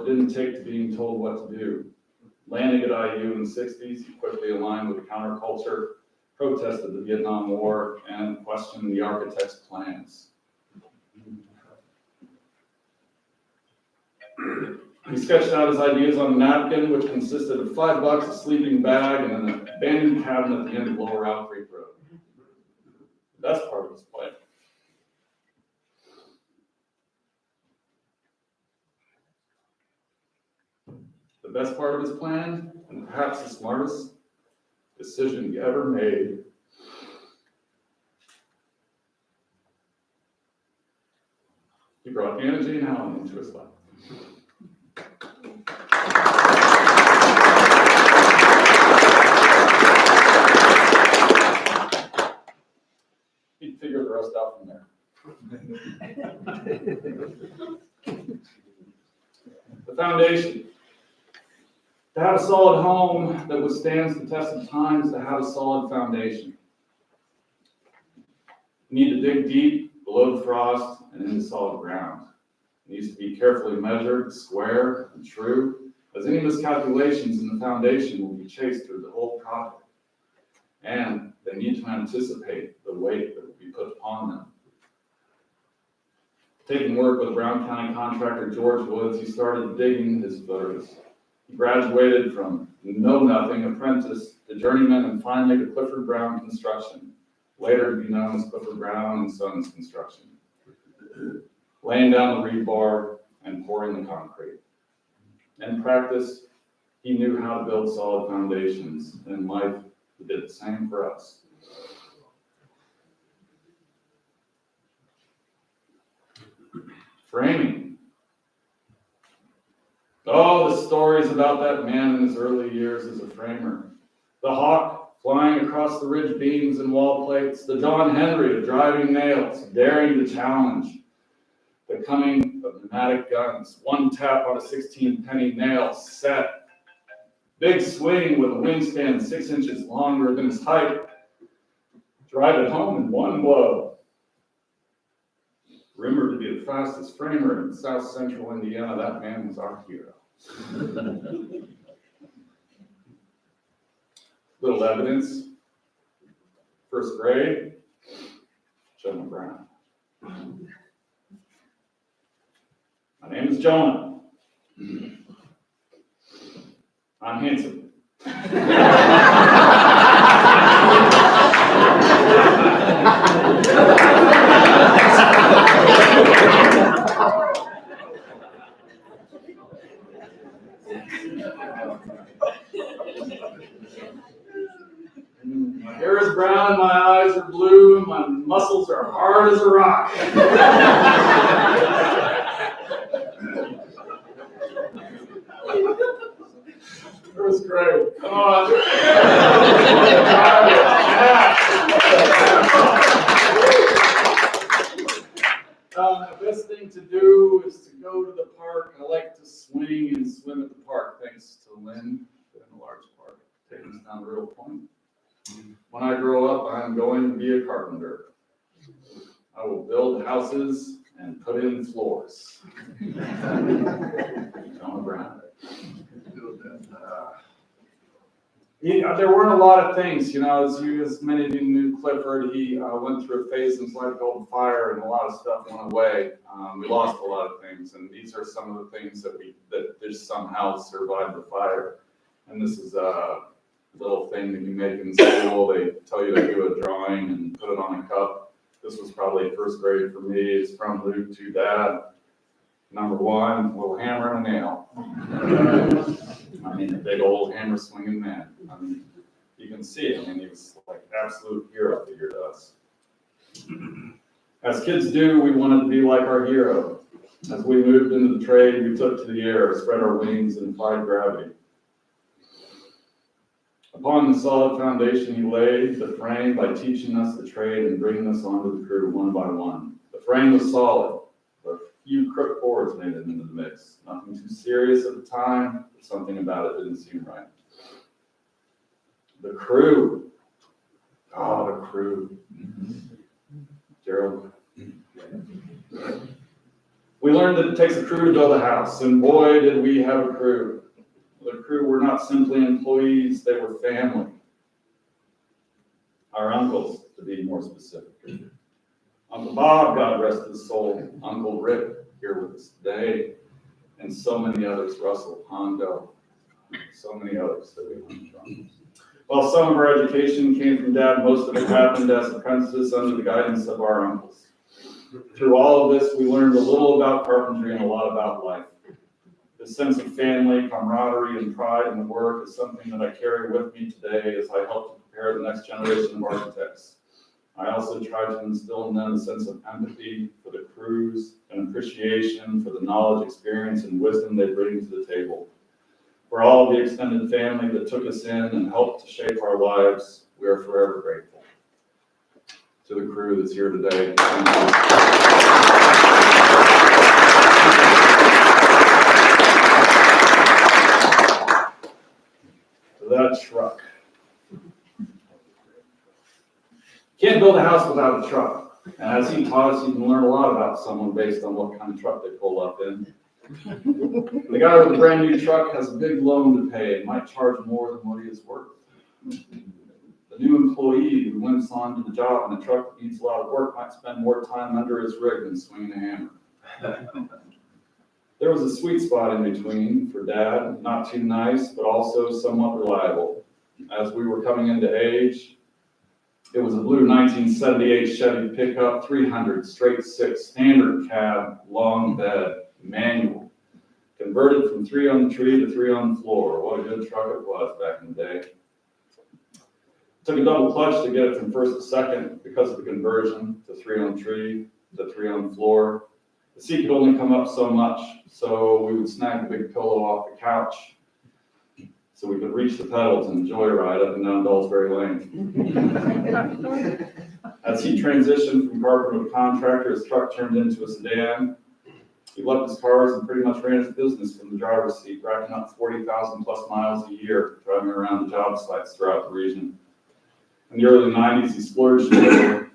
didn't take to being told what to do. Landing at IU in the 60s, he quickly aligned with counterculture, protested the Vietnam War, and questioned the architect's plans. He sketched out his ideas on a napkin, which consisted of $5, a sleeping bag, and an abandoned cabin at the end of Lower Owl Creek Road. The best part of his plan. The best part of his plan, and perhaps the smartest decision he ever made, he brought Anna Jane Allen into his life. He'd figure the rest out from there. The foundation. To have a solid home that withstands the test of time is to have a solid foundation. You need to dig deep below the frost and into solid ground. It needs to be carefully measured, square, and true, as any miscalculations in the foundation will be chased through the whole project. And they need to anticipate the weight that will be put upon them. Taking work with Brown County contractor George Woods, he started digging his footers. He graduated from know-nothing apprentice to journeyman and finally to Clifford Brown Construction, later to be known as Clifford Brown and Sons Construction, laying down the rebar and pouring the concrete. In practice, he knew how to build solid foundations, and in life, he did the same for us. Framing. Oh, the stories about that man in his early years as a framer. The hawk flying across the ridge beams and wall plates, the Don Henry of driving nails, daring to challenge. The coming of pneumatic guns, one tap on a 16-penny nail, set. Big swing with a wingspan 6 inches longer than his height. Drive it home in one blow. Rumored to be the fastest framer in South Central Indiana, that man was our hero. Little evidence. First grade, Jonah Brown. My name is Jonah. I'm handsome. My hair is brown, my eyes are blue, my muscles are hard as a rock. First grade, come on. The best thing to do is to go to the park. I like to swing and swim at the park, thanks to Lynn in a large park, taking us down the real point. When I grow up, I'm going to be a carpenter. I will build houses and put in floors. Jonah Brown. There weren't a lot of things, as many of you knew Clifford, he went through a phase in his life called fire, and a lot of stuff went away. We lost a lot of things, and these are some of the things that just somehow survived the fire. And this is a little thing that you make in school. They tell you to do a drawing and put it on a cup. This was probably first grade for me. It's from Luke to Dad. Number one, a little hammer and a nail. A big old hammer swinging man. You can see it. He was like absolute hero figure to us. As kids do, we wanted to be like our hero. As we moved into the trade, we took to the air, spread our wings, and applied gravity. Upon the solid foundation, he laid the frame by teaching us the trade and bringing us onto the crew one by one. The frame was solid, but a few crook boards made it into the mix. Nothing too serious at the time, but something about it didn't seem right. The crew. Oh, the crew. Gerald. We learned that it takes a crew to build a house, and boy, did we have a crew. The crew were not simply employees, they were family. Our uncles, to be more specific. Uncle Bob, God rest his soul, Uncle Rick, here with us today, and so many others, Russell, Hondo, so many others that we learned from. While some of our education came from Dad, most of it happened as apprentices under the guidance of our uncles. Through all of this, we learned a little about carpentry and a lot about life. The sense of family, camaraderie, and pride in the work is something that I carry with me today as I help to prepare the next generation of architects. I also try to instill in them a sense of empathy for the crews and appreciation for the knowledge, experience, and wisdom they bring to the table. For all of the extended family that took us in and helped to shape our lives, we are forever grateful. To the crew that's here today, to that truck. Can't build a house without a truck. And as he taught us, you can learn a lot about someone based on what kind of truck they pull up in. The guy with a brand new truck has a big loan to pay and might charge more than what he is worth. The new employee who limps onto the job in a truck that needs a lot of work might spend more time under his rig than swinging a hammer. There was a sweet spot in between for Dad, not too nice, but also somewhat reliable. As we were coming into age, it was a blue 1978 Chevy pickup, 300, straight six, standard cab, long bed, manual. Converted from 3 on the tree to 3 on the floor. What a good truck it was back in the day. Took a double clutch to get it from first to second because of the conversion to 3 on the tree to 3 on the floor. The seat could only come up so much, so we would snag the big pillow off the couch so we could reach the pedals and joyride up and down Dulsbury Lane. As he transitioned from carpenter to contractor, his truck turned into a sedan. He left his cars and pretty much ran his business from the driver's seat, racking up 40,000 plus miles a year, driving around the job sites throughout the region. In the early 90s, he splurged a little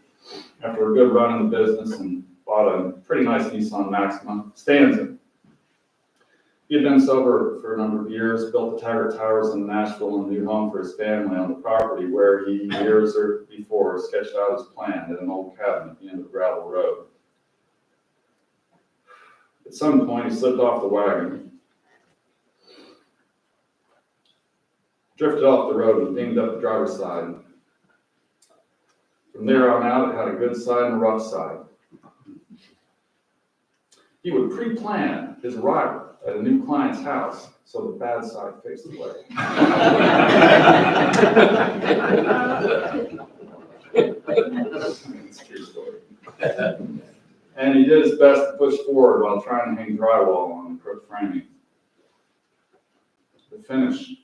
after a good run in the business and bought a pretty nice Nissan Maxima, Stanton. He had been sober for a number of years, built the Taggart Towers in Nashville and a new home for his family on the property where he, years before, sketched out his plan at an old cabin at the end of the gravel road. At some point, he slipped off the wagon, drifted off the road, and dinged up the driver's side. From there on out, it had a good side and a rough side. He would pre-plan his arrival at a new client's house so the bad side faced away. It's a true story. And he did his best to push forward while trying to hang drywall on the crook framing. The finish.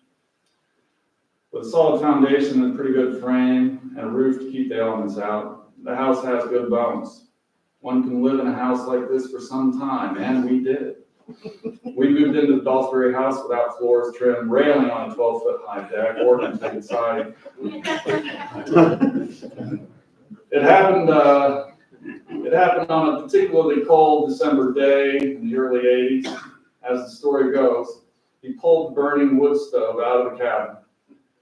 With a solid foundation and a pretty good frame and a roof to keep the elements out, the house has good bones. One can live in a house like this for some time, and we did. We moved into the Dulsbury house without floors, trim, railing on a 12-foot high deck, or tinted siding. It happened on a particularly cold December day in the early 80s. As the story goes, he pulled the burning wood stove out of the cabin,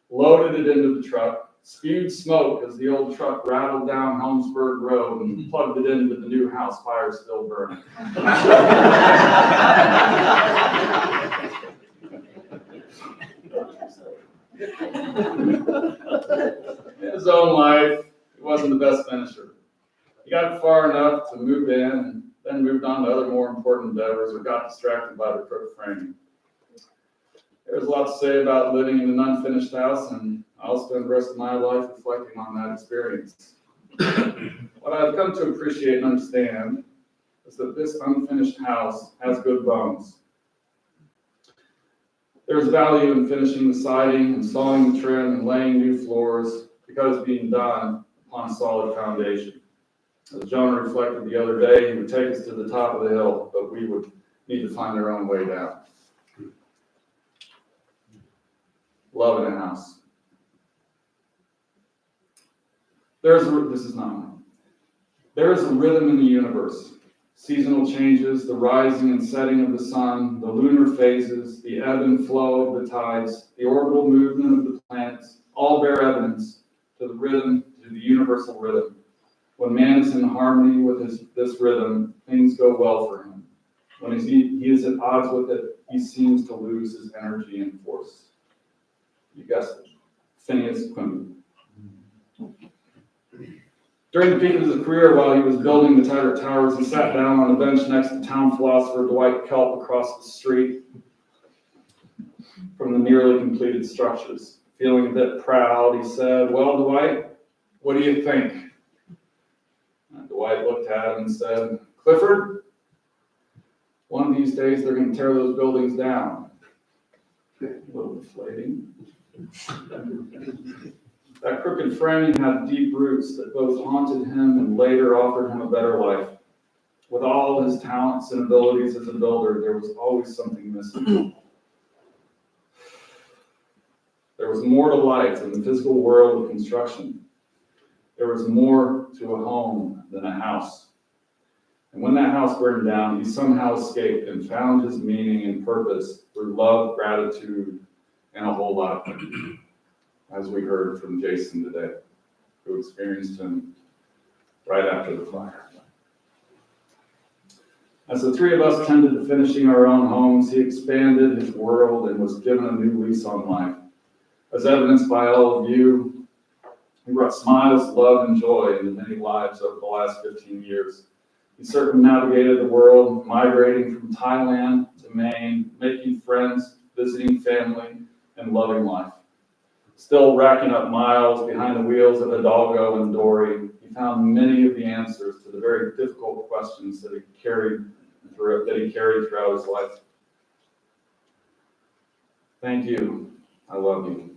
loaded it into the truck, spewed smoke as the old truck rattled down Helmsburg Road and plugged it into the new house, fire still burning. In his own life, he wasn't the best finisher. He got far enough to move in and then moved on to other more important endeavors or got distracted by the crook framing. There's a lot to say about living in an unfinished house, and I'll spend the rest of my life reflecting on that experience. What I've come to appreciate and understand is that this unfinished house has good bones. There's value in finishing the siding, installing the trim, and laying new floors because it's being done upon a solid foundation. As John reflected the other day, he would take us to the top of the hill, but we would need to find our own way down. Love in a house. This is not mine. There is a rhythm in the universe, seasonal changes, the rising and setting of the sun, the lunar phases, the ebb and flow of the tides, the orbital movement of the planets, all bear evidence to the universal rhythm. When man is in harmony with this rhythm, things go well for him. When he is at odds with it, he seems to lose his energy and force. You guessed it, Phineas Quimby. During the peak of his career, while he was building the Taggart Towers, he sat down on a bench next to town philosopher Dwight Kelp across the street from the nearly completed structures. Feeling a bit proud, he said, "Well, Dwight, what do you think?" And Dwight looked at him and said, "Clifford, one of these days they're going to tear those buildings down." A little deflating. That crooked framing had deep roots that both haunted him and later offered him a better life. With all his talents and abilities as a builder, there was always something missing. There was more to life than the physical world of construction. There was more to a home than a house. And when that house burned down, he somehow escaped and found his meaning and purpose through love, gratitude, and a whole lot of things, as we heard from Jason today, who experienced him right after the fire. As the three of us tended to finishing our own homes, he expanded his world and was given a new lease on life. As evidenced by all of you, he brought smiles, love, and joy into many lives over the last 15 years. He circumnavigated the world, migrating from Thailand to Maine, making friends, visiting family, and loving life. Still racking up miles behind the wheels of Hidalgo and Dory, he found many of the answers to the very difficult questions that he carried throughout his life. Thank you. I love you.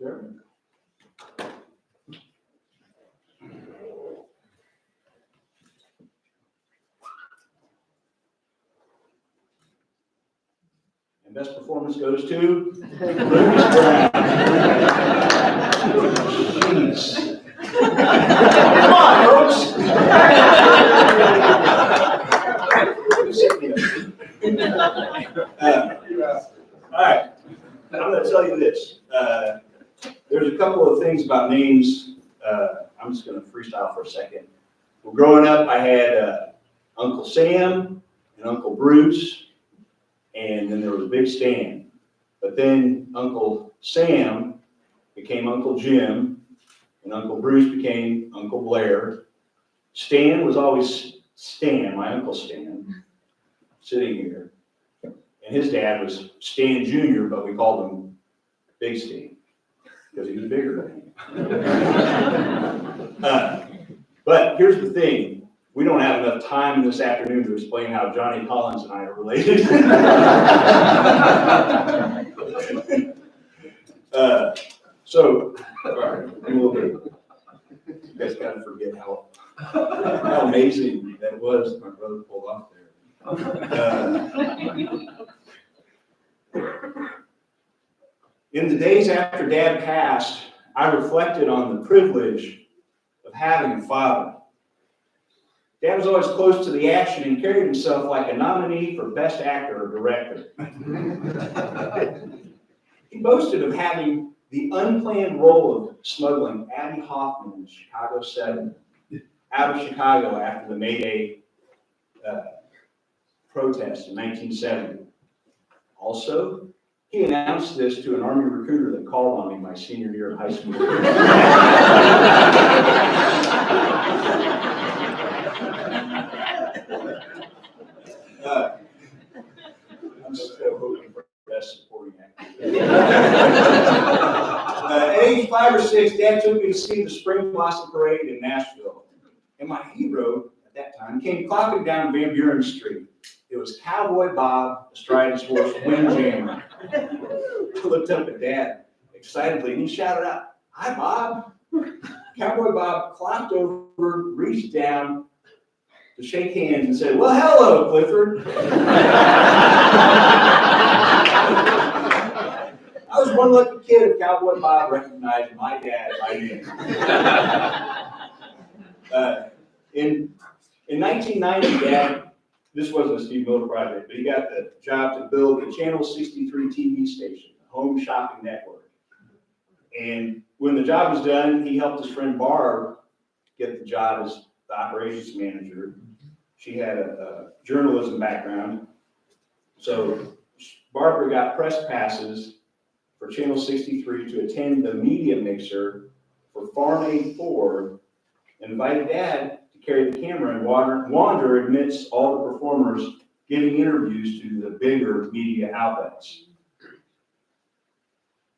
Jeremy. And best performance goes to Lucas Brown. Jeez. Come on, folks. All right, I'm going to tell you this. There's a couple of things about names. I'm just going to freestyle for a second. Well, growing up, I had Uncle Sam and Uncle Bruce, and then there was Big Stan. But then Uncle Sam became Uncle Jim, and Uncle Bruce became Uncle Blair. Stan was always Stan, my Uncle Stan, sitting here. And his dad was Stan Jr., but we called him Big Stan, because he was bigger than him. But here's the thing. We don't have enough time this afternoon to explain how Johnny Collins and I are related. All right, a little bit. You guys got to forget how amazing that was my brother pulled off there. In the days after Dad passed, I reflected on the privilege of having a father. Dad was always close to the action and carried himself like a nominee for Best Actor or Director. He boasted of having the unplanned role of smuggling Abby Hoffman in Chicago 7 out of Chicago after the May Day protest in 1970. Also, he announced this to an Army recruiter that called on me my senior year of high school. I'm still hoping for best supporting actor. At age 5 or 6, Dad took me to see the Spring Blossom Parade in Nashville. And my hero at that time came clocking down Van Buren Street. It was Cowboy Bob astride his horse, Windjammer. I looked up at Dad excitedly, and he shouted out, "Hi, Bob." Cowboy Bob clocked over, reached down to shake hands and said, "Well, hello, Clifford." I was one lucky kid if Cowboy Bob recognized my dad by name. In 1990, Dad, this wasn't a Steve Miller project, but he got the job to build the Channel 63 TV station, the home shopping network. And when the job was done, he helped his friend Barb get the job as the operations manager. She had a journalism background. So Barbara got press passes for Channel 63 to attend the media mixer for Farm Aid 4, and invited Dad to carry the camera and wander amidst all the performers giving interviews to the bigger media outlets.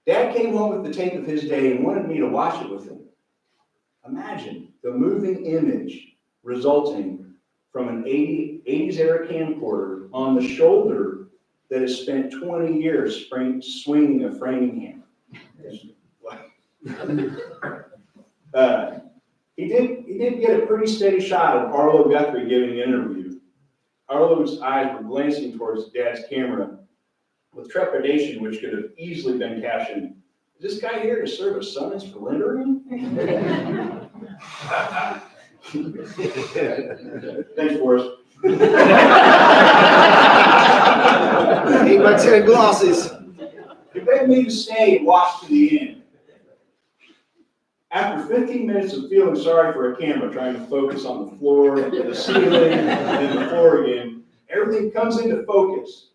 Dad came home with the tape of his day and wanted me to watch it with him. Imagine the moving image resulting from an 80s era camcorder on the shoulder that has spent 20 years swinging a framing hammer. He did get a pretty steady shot of Arlo Guthrie giving an interview. Arlo's eyes were glancing towards Dad's camera with trepidation, which could have easily been captioned, "Is this guy here to serve a summons for lingering?" Thanks, Forrest. 8x10 glosses. He begged me to stay and watch to the end. After 15 minutes of feeling sorry for a camera, trying to focus on the floor, the ceiling, and the floor again, everything comes into focus.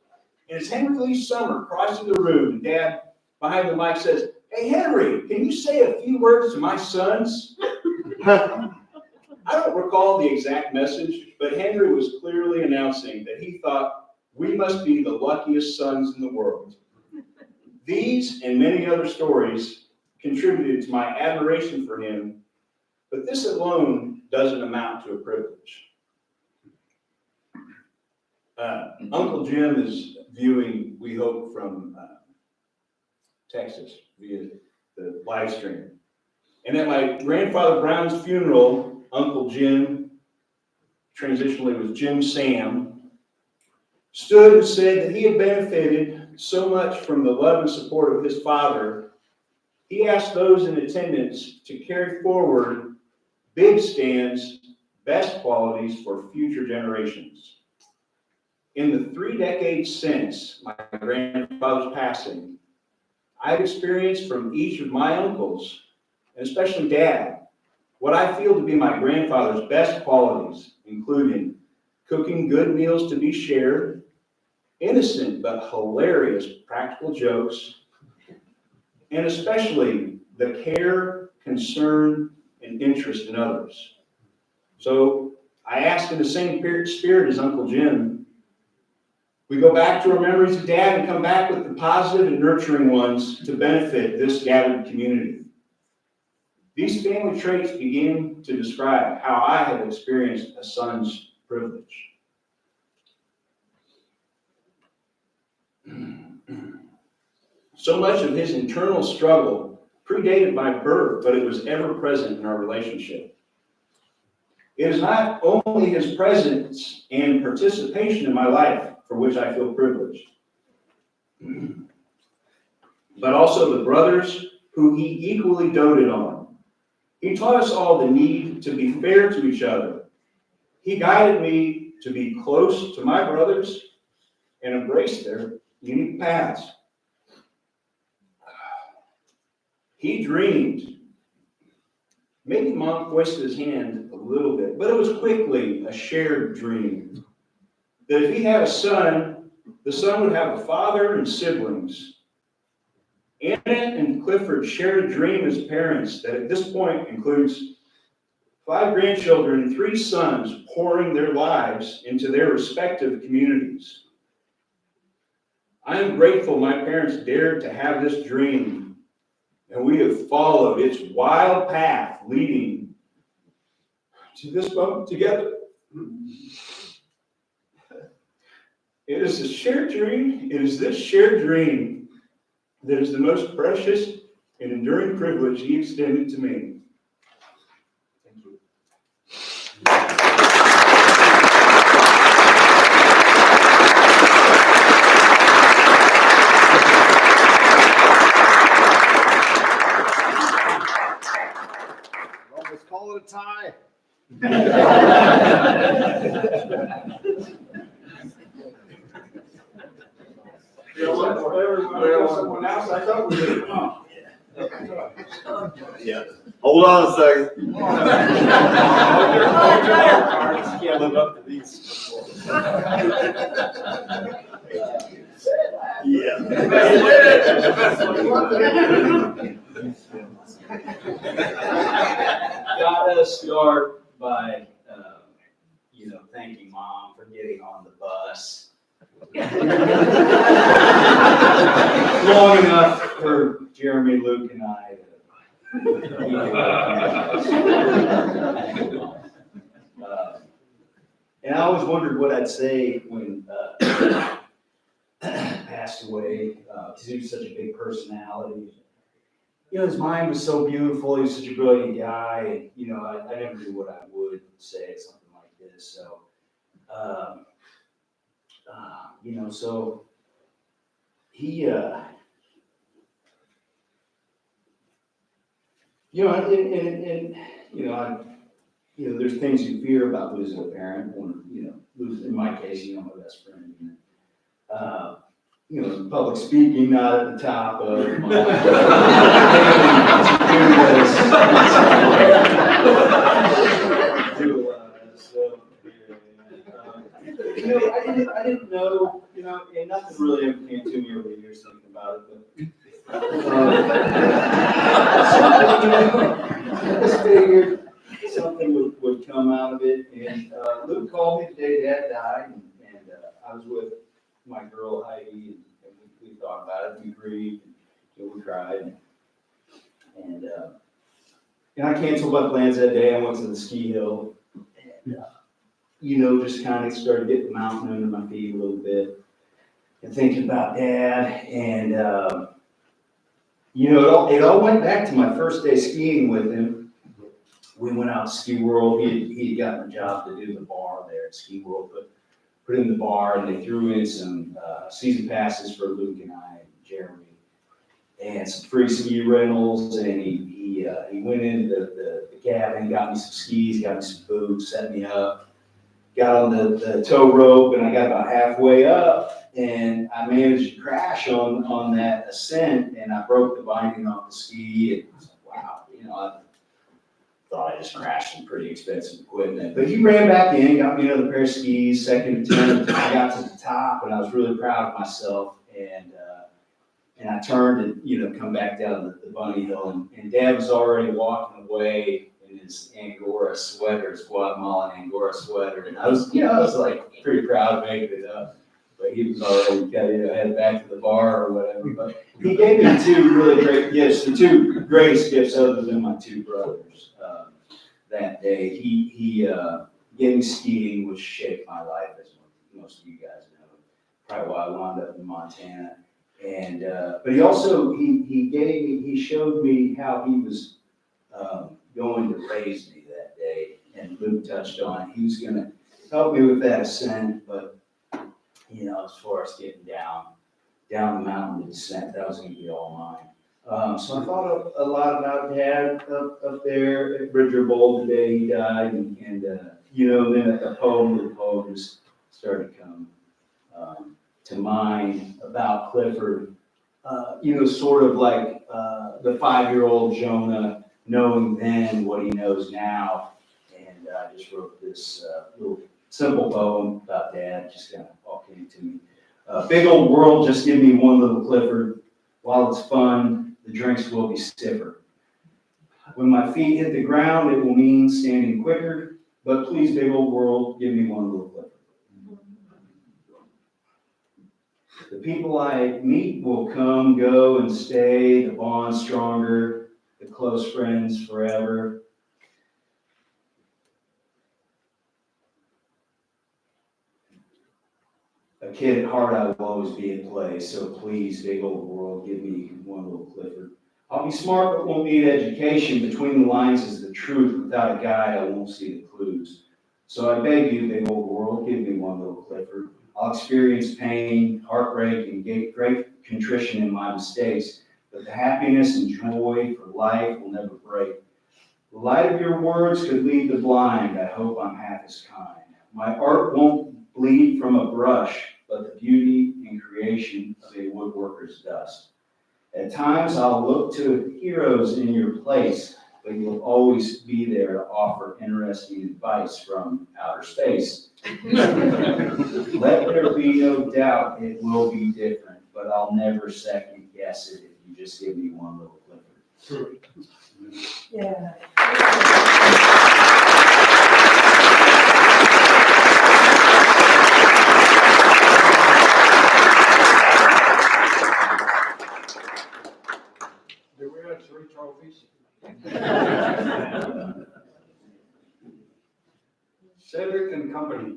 And as Henry Lee Summer cries through the room, and Dad behind the mic says, "Hey, Henry, can you say a few words to my sons?" I don't recall the exact message, but Henry was clearly announcing that he thought we must be the luckiest sons in the world. These and many other stories contributed to my admiration for him, but this alone doesn't amount to a privilege. Uncle Jim is viewing, we hope, from Texas via the live stream. And at my grandfather Brown's funeral, Uncle Jim, transitionally was Jim Sam, stood and said that he had benefited so much from the love and support of his father. He asked those in attendance to carry forward Big Stan's best qualities for future generations. In the 3 decades since my grandfather's passing, I've experienced from each of my uncles, and especially Dad, what I feel to be my grandfather's best qualities, including cooking good meals to be shared, innocent but hilarious practical jokes, and especially the care, concern, and interest in others. So I ask in the same spirit as Uncle Jim, we go back to our memories of Dad and come back with the positive and nurturing ones to benefit this gathered community. These family traits begin to describe how I have experienced a son's privilege. So much of his internal struggle predated my birth, but it was ever present in our relationship. It is not only his presence and participation in my life for which I feel privileged, but also the brothers who he equally doted on. He taught us all the need to be fair to each other. He guided me to be close to my brothers and embrace their unique paths. He dreamed. Maybe Mom twisted his hand a little bit, but it was quickly a shared dream. That if he had a son, the son would have a father and siblings. Anna and Clifford shared a dream as parents that at this point includes 5 grandchildren and 3 sons pouring their lives into their respective communities. I am grateful my parents dared to have this dream, and we have followed its wild path leading to this moment together. It is a shared dream. It is this shared dream that is the most precious an enduring privilege he extended to me. Thank you. Let's call it a tie. Someone else, I thought we did. Come on. Yeah. Hold on a second. Can't live up to these. Yeah. Gotta start by, thanking Mom for getting on the bus. Long enough for Jeremy, Luke, and I to. And I always wondered what I'd say when passed away, because he was such a big personality. His mind was so beautiful. He was such a brilliant guy. And, I never knew what I would say at something like this. So, so he, there's things you fear about losing a parent. When, losing, in my case, my best friend. Public speaking not at the top of my do a lot of stuff. I didn't know, and nothing really ever came to me over the years thinking about it, but I just figured something would come out of it. And Luke called me the day Dad died, and I was with my girl Heidi, and we thought about it. We grieved, and we cried, and I canceled my plans that day. I went to the ski hill, and just kind of started getting the mountain under my feet a little bit, and thinking about Dad, and it all went back to my first day skiing with him. We went out to Ski World. He'd gotten a job to do the bar there at Ski World, but put in the bar, and they threw in some season passes for Luke and I and Jeremy, and some free ski rentals. And he went into the cabin, got me some skis, got me some boots, set me up, got on the tow rope, and I got about halfway up, and I managed to crash on that ascent, and I broke the binding off the ski. And I was like, wow, I thought I just crashed some pretty expensive equipment. But he ran back in, got me another pair of skis, second attempt. I got to the top, and I was really proud of myself. And I turned and, come back down the bunny hill, and Dad was already walking away in his Angora sweater, his Guatemalan Angora sweater. And I was like pretty proud of making it up. But he was already headed back to the bar or whatever. But he gave me two really great gifts, the two greatest gifts other than my two brothers. That day, he gave me skiing, which shaped my life, as most of you guys know. Probably why I wound up in Montana. And but he also he showed me how he was going to raise me that day. And Luke touched on it. He was going to help me with that ascent, but as far as getting down the mountain, the descent, that was going to be all mine. So I thought a lot about Dad up there at Bridger Bowl the day he died, and then a poem just started to come to mind about Clifford. Sort of like the 5-year-old Jonah knowing then what he knows now, and I just wrote this little simple poem about Dad. Just kind of all came to me. Big old world, just give me one little Clifford. While it's fun, the drinks will be stiffer. When my feet hit the ground, it will mean standing quicker, but please, big old world, give me one little Clifford. The people I meet will come, go, and stay, the bond stronger, the close friends forever. A kid at heart, I will always be at play, so please, big old world, give me one little Clifford. I'll be smart but won't need education. Between the lines is the truth. Without a guide, I won't see the clues. So I beg you, big old world, give me one little Clifford. I'll experience pain, heartbreak, and great contrition in my mistakes, but the happiness and joy for life will never break. The light of your words could lead the blind. I hope I'm half as kind. My art won't bleed from a brush, but the beauty and creation of a woodworker's dust. At times I'll look to heroes in your place, but you'll always be there to offer interesting advice from outer space. Let there be no doubt it will be different, but I'll never second guess it if you just give me one little Clifford. Yeah. Do we have 3 trophies? Cedric and Company.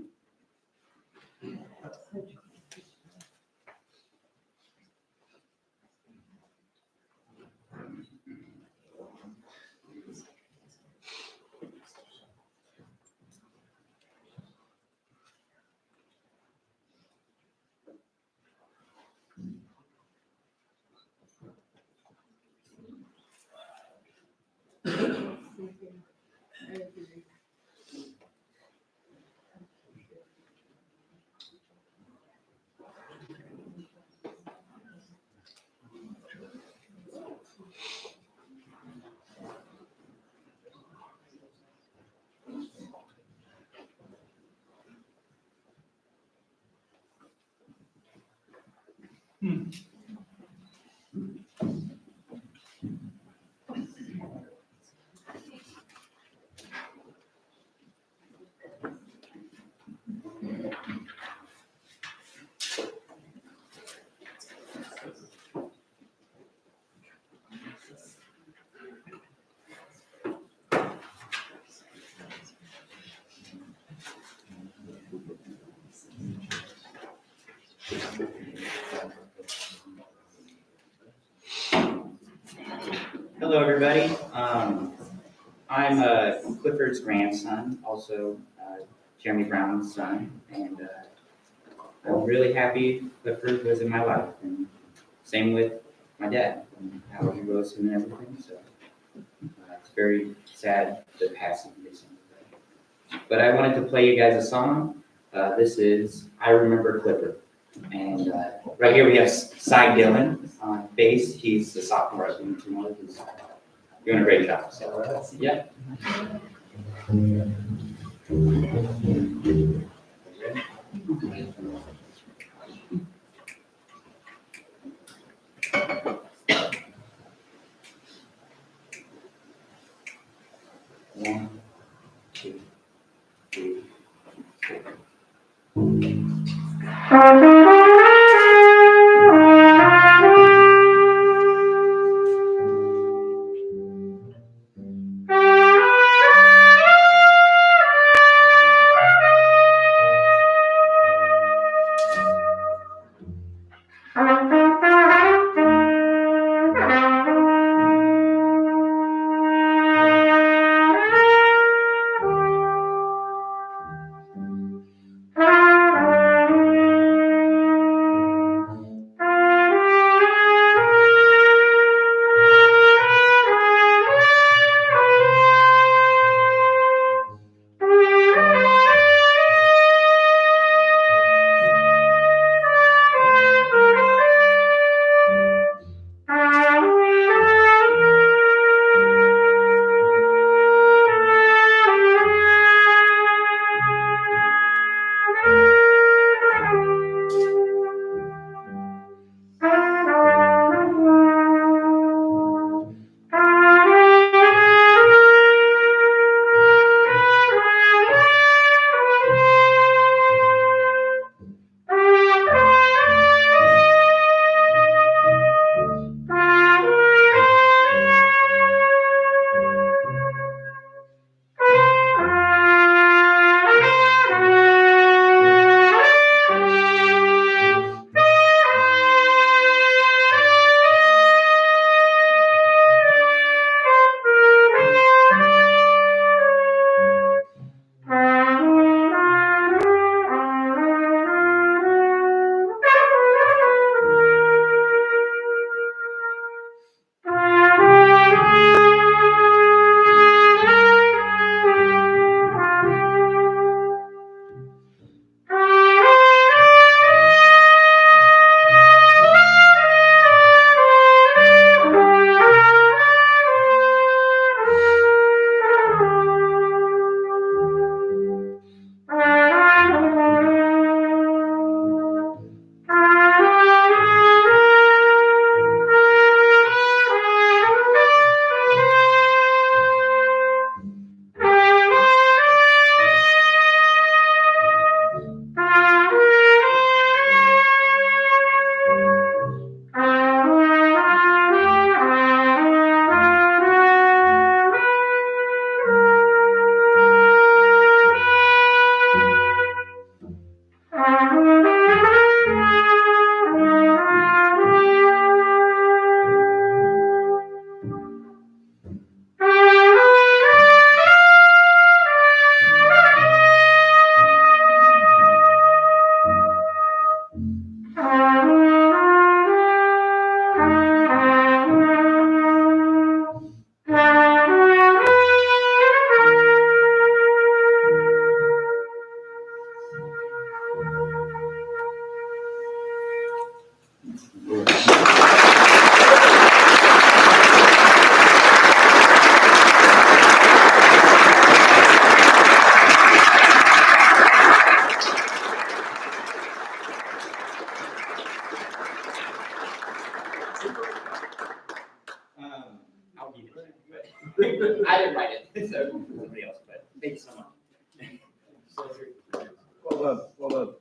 Hello, everybody. I'm Clifford's grandson, also Jeremy Brown's son, and I'm really happy Clifford was in my life, and same with my dad, and how he rose him and everything. So it's very sad the passing recently. But I wanted to play you guys a song. This is "I Remember Clifford," and right here we have Cy Dillon on bass. He's the sophomore at the He's doing a great job. So, yeah. One, two, three, four. Well done, well done.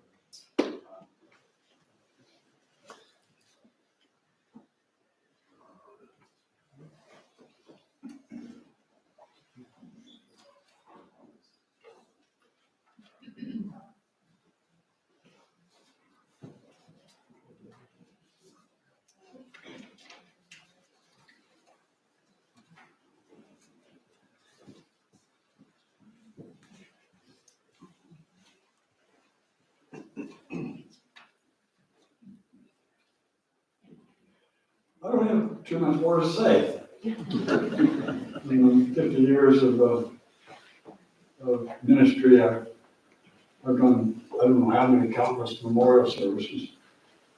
I don't have too much more to say. In 50 years of ministry, I've done, I don't know how many countless memorial services.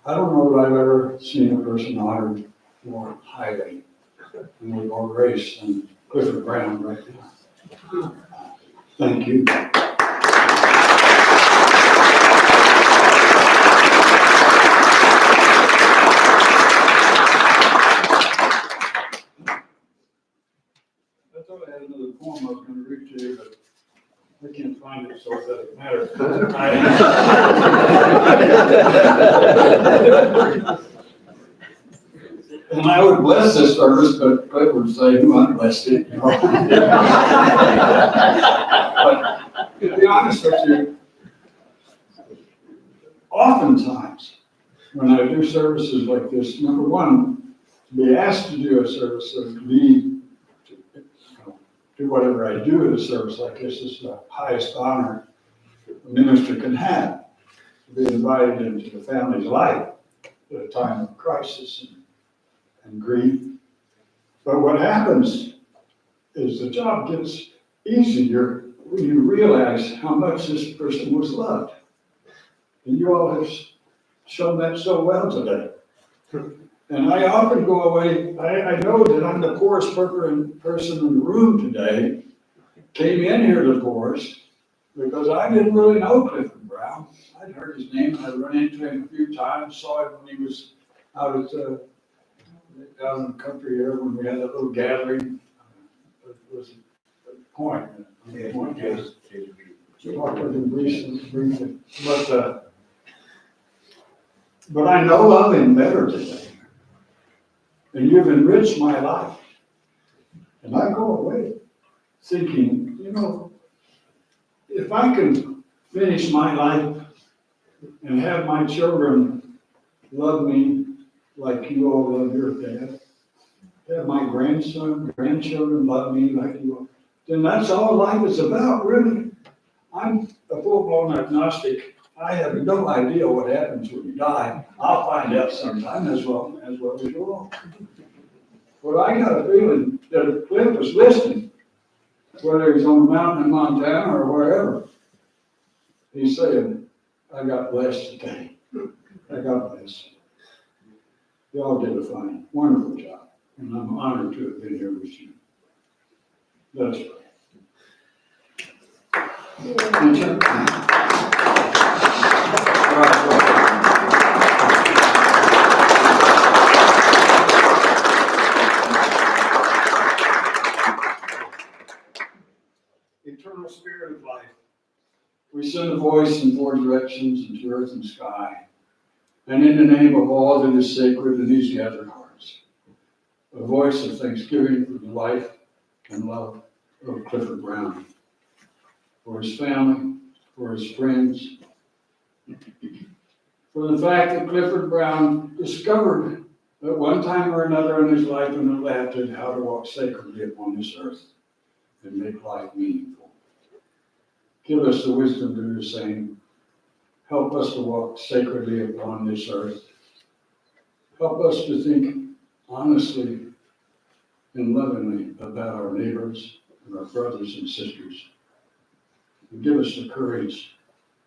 I don't know that I've ever seen a person honored more highly and with more grace than Clifford Brown right now. Thank you. I thought I had another poem I was going to read to you, but I can't find it, so it doesn't matter. And I would bless this service, but Cliff would say, "Who unblessed it?" You know? But to be honest with you, oftentimes when I do services like this, number one, to be asked to do a service or to be do whatever I do at a service like this is the highest honor a minister can have, to be invited into the family's life at a time of crisis and grief. But what happens is the job gets easier when you realize how much this person was loved. And you all have shown that so well today. And I often go away, I know that I'm the poorest person in the room today, came in here the poorest, because I didn't really know Clifford Brown. I'd heard his name, and I'd run into him a few times, saw him when he was out down in the country here when we had that little gathering. It was a point. Talked with him briefly. But I know of him better today. And you've enriched my life. And I go away thinking, you know, if I can finish my life and have my children love me like you all love your dad, have my grandchildren love me like you all, then that's all life is about, really. I'm a full-blown agnostic. I have no idea what happens when you die. I'll find out sometime as well as you all. But I got a feeling that if Cliff was listening, whether he's on the mountain in Montana or wherever, he's saying, I got blessed today. I got blessed. Y'all did a fine, wonderful job. And I'm honored to have been here with you. That's right. Eternal Spirit of life, we send a voice in four directions into earth and sky, and in the name of all that is sacred in these gathered hearts, a voice of thanksgiving for the life and love of Clifford Brown, for his family, for his friends, for the fact that Clifford Brown discovered at one time or another in his life and adapted how to walk sacredly upon this earth and make life meaningful. Give us the wisdom to do the same. Help us to walk sacredly upon this earth. Help us to think honestly and lovingly about our neighbors and our brothers and sisters. And give us the courage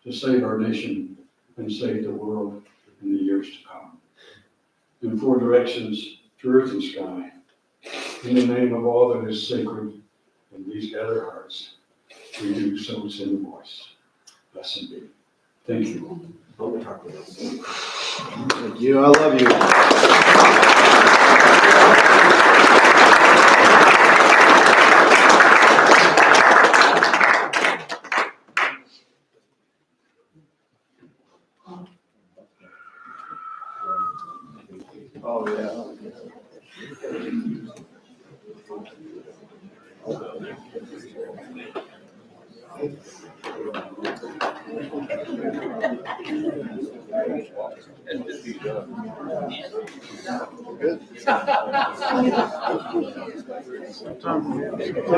to save our nation and save the world in the years to come. In four directions to earth and sky, in the name of all that is sacred in these gathered hearts, we do so send a voice. Blessed be. Thank you. Thank you, I love you. Oh, yeah. Good.